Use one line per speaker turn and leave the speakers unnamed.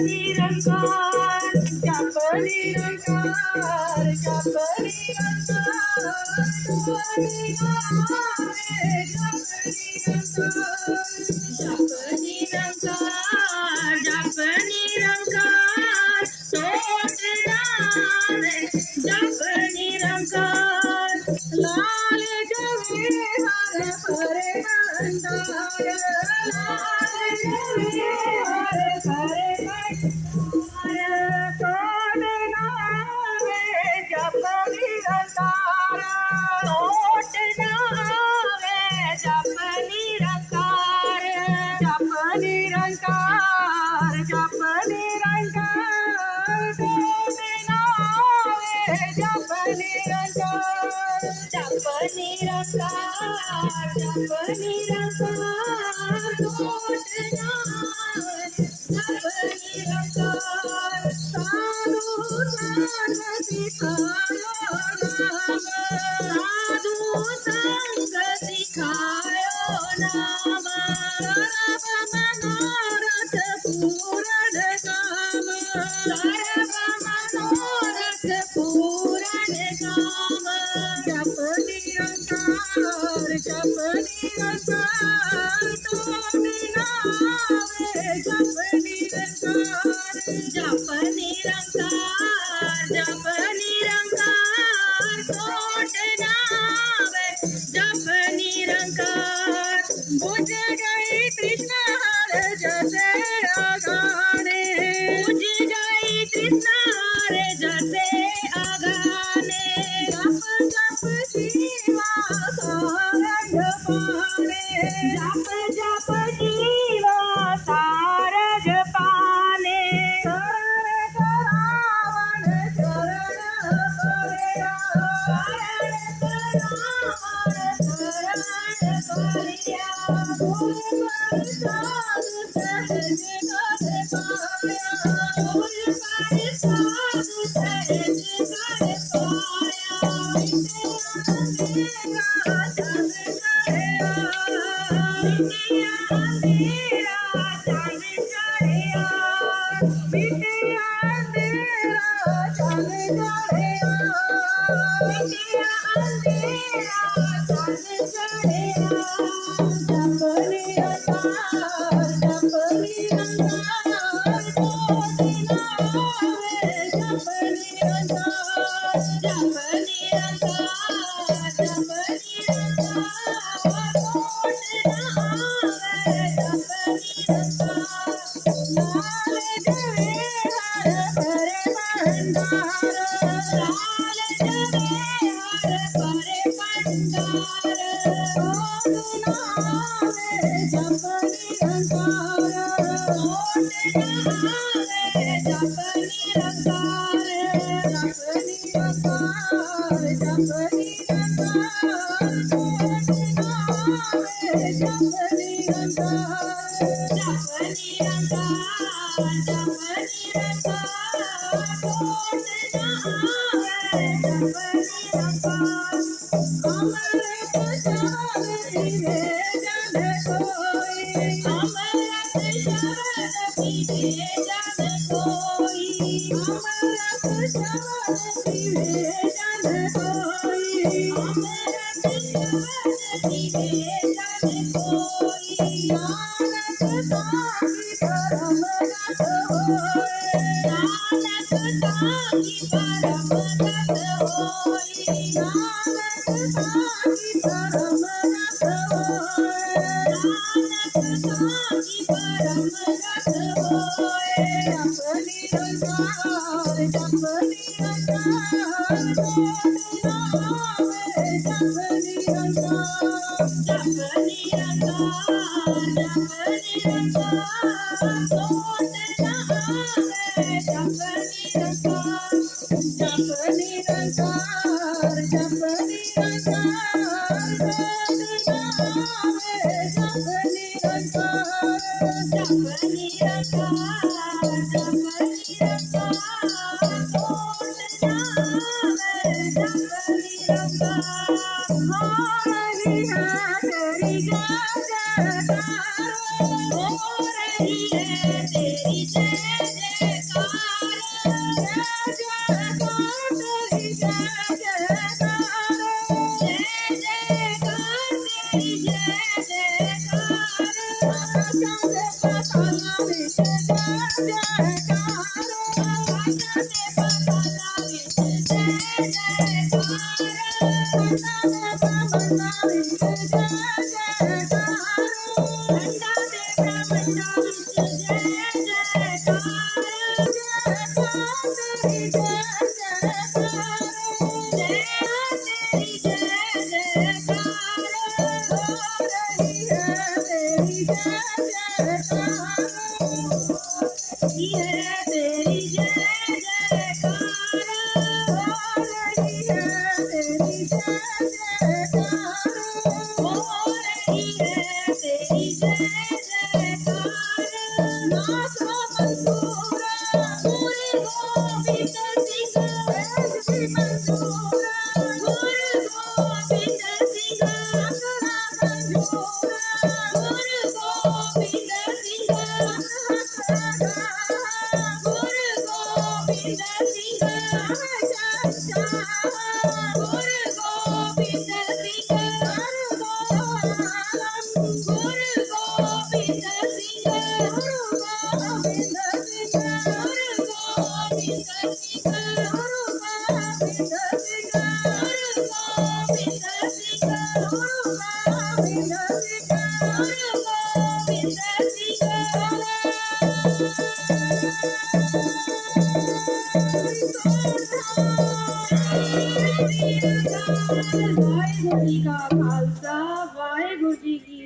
निरंकार जप निरंकार जप निरंकार जप निरंकार जप निरंकार सोच नावे जप निरंकार लाल जवे हर हरे भंडार लाल जवे हर हरे भंडार सोच नावे जप निरंकार सोच नावे जप निरंकार जप निरंकार जप निरंकार सोच नावे जप निरंकार जप निरंकार जप निरंकार सोच नावे जप निरंकार साधु संग सिखायो नाम साधु संग सिखायो नाम सर्व मनोरथ पूर्ण काम सर्व मनोरथ पूर्ण काम जप निरंकार जप निरंकार सोच नावे जप निरंकार जप निरंकार जप निरंकार सोच नावे जप निरंकार बुझ गई तृष्णा हर जैसे आगाने बुझ गई तृष्णा हर जैसे आगाने जप जप जीवा सारंग पाने जप जप जीवा सारंग पाने शरण करावन शरण परिया शरण करावन शरण परिया गुरु प्रसाद सहज कर पाया गुरु प्रसाद सहज कर पाया विद्या चल चढ़िया विद्या अंधेरा चल चढ़िया विद्या अंधेरा चल चढ़िया विद्या अंधेरा चल चढ़िया जप निरंकार जप निरंकार सोच नावे जप निरंकार जप निरंकार जप निरंकार सोच नावे जप निरंकार लाल जवे हर हरे भंडार लाल जवे हर हरे भंडार सोच नावे जप निरंकार सोच नावे जप निरंकार जप निरंकार जप निरंकार सोच नावे जप निरंकार जप निरंकार जप निरंकार सोच नावे जप निरंकार अमृत शरण पीवे जन कोई अमृत शरण पीवे जन कोई अमृत शरण पीवे जन कोई अमृत शरण पीवे जन कोई नानक साखी परम रस होए नानक साखी परम रस होए नानक साखी परम रस होए नानक साखी परम रस होए जप निरंकार जप निरंकार सोच नावे जप निरंकार जप निरंकार जप निरंकार सोच नावे जप निरंकार जप निरंकार जप निरंकार सोच नावे जप निरंकार जप निरंकार जप निरंकार सोच नावे जप निरंकार हो रही है तेरी जय जयकार हो रही है तेरी जय जय तेरी जय जयकार हो रही है तेरी जय जयकार हो रही है तेरी जय जयकार नाचो मंसूर गुरु गोविंद सिंह भी मंसूर गुरु गोविंद सिंह अपना मंजूर गुरु गोविंद सिंह गुरु गोविंद सिंह गुरु गोविंद सिंह गुरु गोविंद सिंह गुरु गोविंद सिंह गुरु गोविंद सिंह गुरु गोविंद सिंह गुरु गोविंद सिंह गुरु गोविंद सिंह गुरु गोविंद सिंह वाहेगुरु जी का खालसा वाहेगुरु जी की